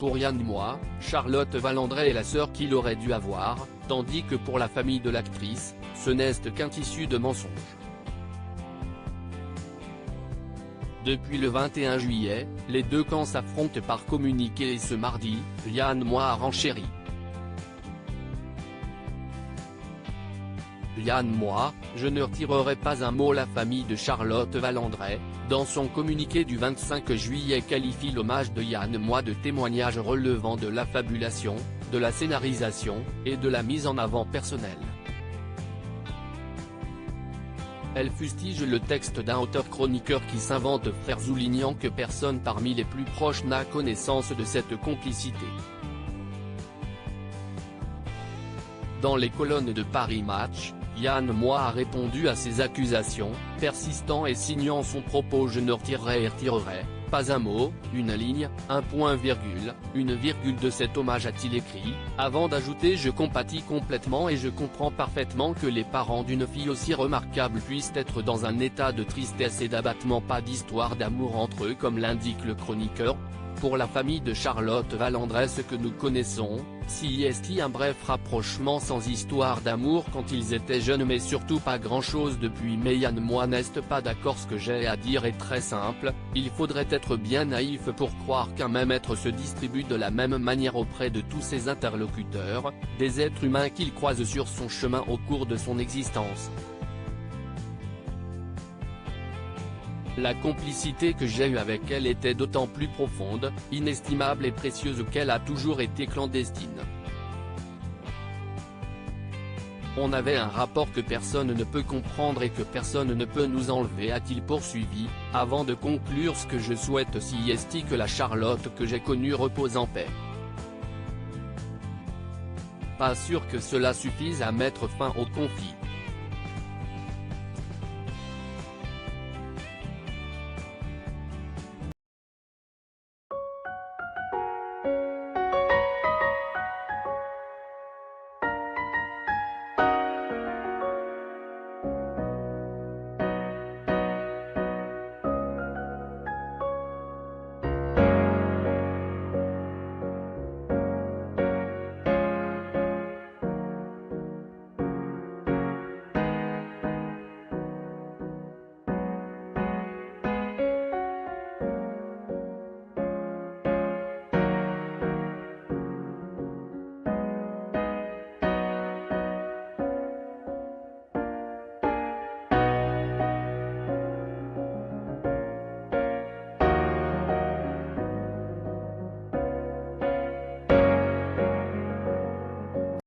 pour Yann Moix, Charlotte Valandrey est la sœur qu'il aurait dû avoir, tandis que pour la famille de l'actrice, ce n'est qu'un tissu de mensonges. Depuis le 21 juillet, les deux camps s'affrontent par communiqué et ce mardi, Yann Moix a renchéri. Yann Moix, je ne retirerai pas un mot. La famille de Charlotte Valandrey, dans son communiqué du 25 juillet qualifie l'hommage de Yann Moix de témoignage relevant de l'affabulation, de la scénarisation, et de la mise en avant personnelle. Elle fustige le texte d'un auteur-chroniqueur qui s'invente frère, soulignant que personne parmi les plus proches n'a connaissance de cette complicité. Dans les colonnes de Paris Match, Yann Moix a répondu à ces accusations, persistant et signant son propos: je ne retirerai pas un mot, une ligne, un point virgule, une virgule de cet hommage, a-t-il écrit, avant d'ajouter: je compatis complètement et je comprends parfaitement que les parents d'une fille aussi remarquable puissent être dans un état de tristesse et d'abattement. Pas d'histoire d'amour entre eux comme l'indique le chroniqueur. Pour la famille de Charlotte Valandrey, ce que nous connaissons, c'est un bref rapprochement sans histoire d'amour quand ils étaient jeunes, mais surtout pas grand-chose depuis. Mais Yann Moix n'est pas d'accord. Ce que j'ai à dire est très simple, il faudrait être bien naïf pour croire qu'un même être se distribue de la même manière auprès de tous ses interlocuteurs, des êtres humains qu'il croise sur son chemin au cours de son existence. La complicité que j'ai eue avec elle était d'autant plus profonde, inestimable et précieuse qu'elle a toujours été clandestine. On avait un rapport que personne ne peut comprendre et que personne ne peut nous enlever, a-t-il poursuivi, avant de conclure: ce que je souhaite, c'est que la Charlotte que j'ai connue repose en paix. Pas sûr que cela suffise à mettre fin au conflit.